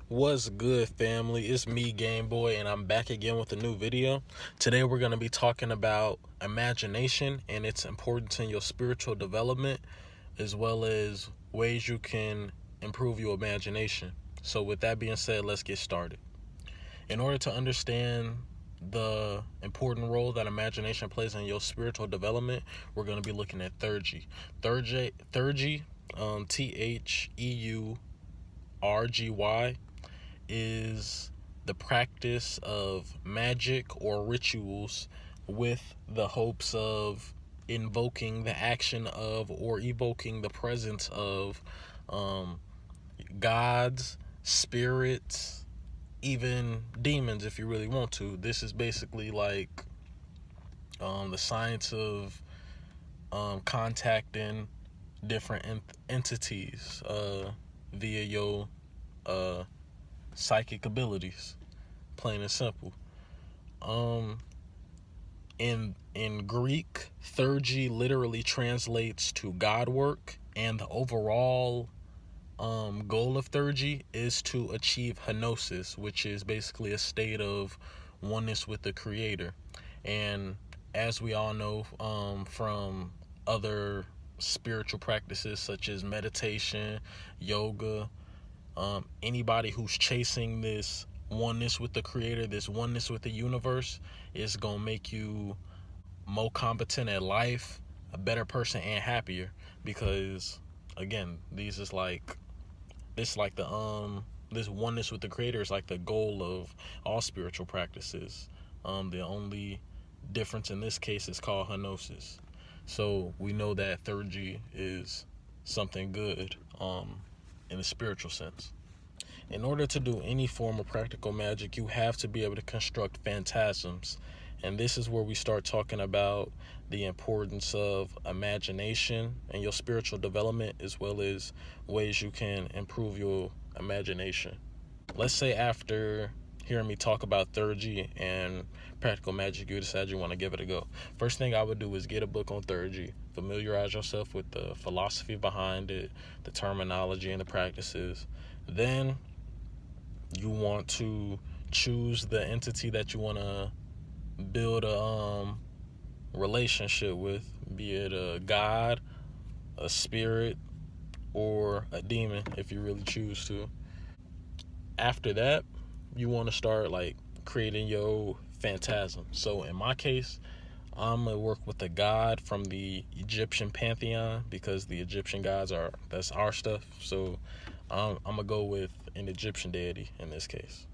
What's good, family? It's me, Game Boy, and I'm back again with a new video. Today we're going to be talking about imagination and its importance in your spiritual development, as well as ways you can improve your imagination. So with that being said, let's get started. In order to understand the important role that imagination plays in your spiritual development, we're going to be looking at Theurgy. Theurgy, Theurgy, is the practice of magic or rituals with the hopes of invoking the action of or evoking the presence of gods, spirits, even demons if you really want to. This is basically like the science of contacting different entities via your psychic abilities, plain and simple. In Greek, Theurgy literally translates to God work, and the overall goal of Theurgy is to achieve kenosis, which is basically a state of oneness with the Creator. And as we all know from other spiritual practices such as meditation, yoga, anybody who's chasing this oneness with the Creator, this oneness with the universe, is gonna make you more competent at life, a better person, and happier. Because again, this oneness with the Creator is like the goal of all spiritual practices. The only difference in this case is called kenosis. So we know that Theurgy is something good in the spiritual sense. In order to do any form of practical magic, you have to be able to construct phantasms. And this is where we start talking about the importance of imagination and your spiritual development, as well as ways you can improve your imagination. Let's say after hearing me talk about Theurgy and practical magic, you decide you want to give it a go. First thing I would do is get a book on Theurgy, familiarize yourself with the philosophy behind it, the terminology and the practices. Then you want to choose the entity that you want to build a relationship with, be it a god, a spirit, or a demon if you really choose to. After that, you want to start like creating your phantasm. So in my case, I'm gonna work with a god from the Egyptian pantheon, because the Egyptian gods that's our stuff. So I'm gonna go with an Egyptian deity in this case.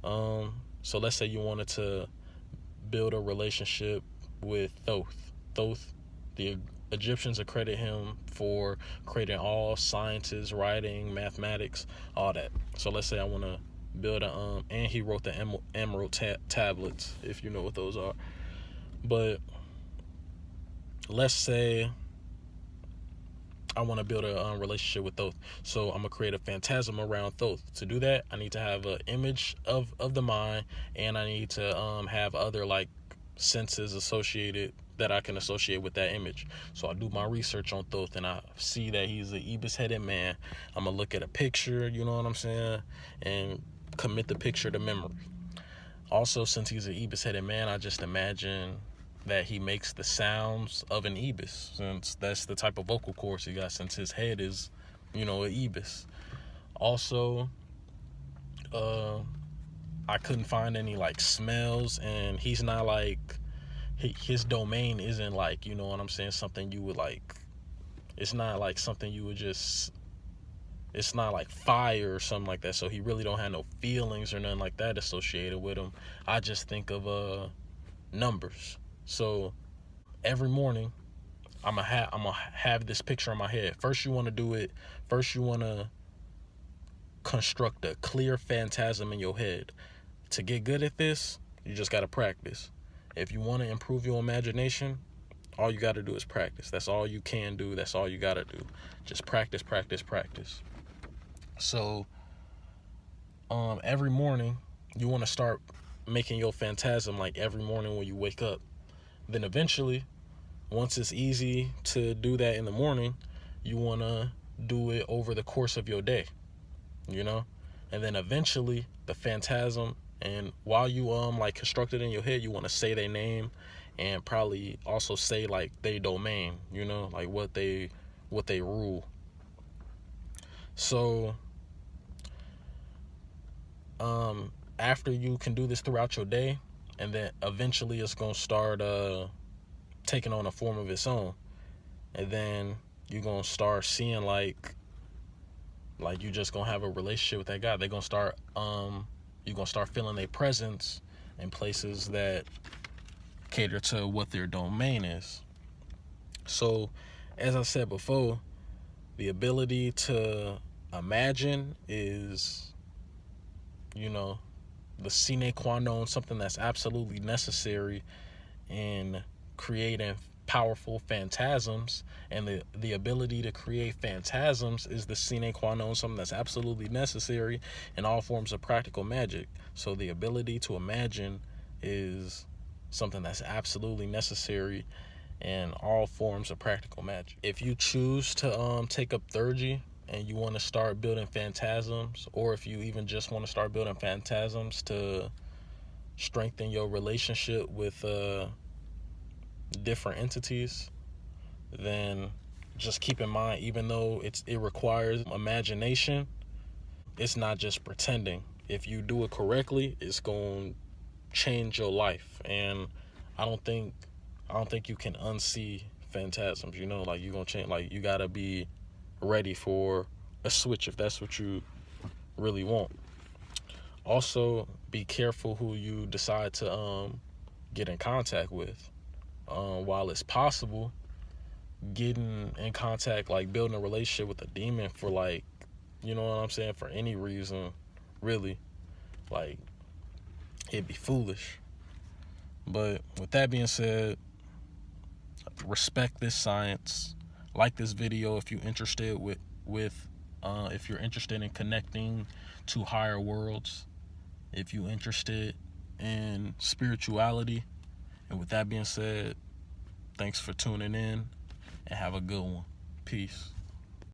So let's say you wanted to build a relationship with Thoth. Thoth, the Egyptians accredit him for creating all sciences, writing, mathematics, all that. So let's say I want to build and he wrote the emerald tablets, if you know what those are. But let's say I want to build a relationship with Thoth. So I'm gonna create a phantasm around Thoth. To do that, I need to have an image of the mind, and I need to have other like senses associated that I can associate with that image. So I do my research on Thoth, and I see that he's an ibis-headed man. I'm gonna look at a picture, you know what I'm saying, and commit the picture to memory. Also, since he's an ibis-headed man, I just imagine that he makes the sounds of an ibis, since that's the type of vocal cords he got, since his head is, an ibis. Also, I couldn't find any like smells, and he's not like, his domain isn't like, you know what I'm saying, something you would like, it's not like something you would just, it's not like fire or something like that. So he really don't have no feelings or nothing like that associated with him. I just think of numbers. So every morning I'm gonna have this picture in my head. First you want to construct a clear phantasm in your head. To get good at this, you just got to practice. If you want to improve your imagination, all you got to do is practice. That's all you can do. That's all you got to do. Just practice, practice, practice. So every morning you want to start making your phantasm like every morning when you wake up. Then eventually, once it's easy to do that in the morning, you want to do it over the course of your day, and then eventually the phantasm, and while you like construct it in your head, you want to say their name and probably also say like their domain, you know, like what they rule. So after you can do this throughout your day, and then eventually it's gonna start taking on a form of its own, and then you're gonna start seeing like you just gonna have a relationship with that guy. They're gonna start you're gonna start feeling their presence in places that cater to what their domain is. So as I said before, the ability to imagine is, you know, the sine qua non, something that's absolutely necessary in creating powerful phantasms. And the ability to create phantasms is the sine qua non, something that's absolutely necessary in all forms of practical magic. So the ability to imagine is something that's absolutely necessary in all forms of practical magic. If you choose to take up Theurgy and you want to start building phantasms, or if you even just want to start building phantasms to strengthen your relationship with different entities, then just keep in mind, even though it requires imagination, it's not just pretending. If you do it correctly, it's going to change your life. And I don't think you can unsee phantasms, you know, like you're going to change, like you got to be ready for a switch if that's what you really want. Also, be careful who you decide to get in contact with. While it's possible, getting in contact, like building a relationship with a demon for like, you know what I'm saying, for any reason, really, like, it'd be foolish. But with that being said, respect this science. Like this video if you're interested if you're interested in connecting to higher worlds, if you're interested in spirituality. And with that being said, thanks for tuning in and have a good one. Peace.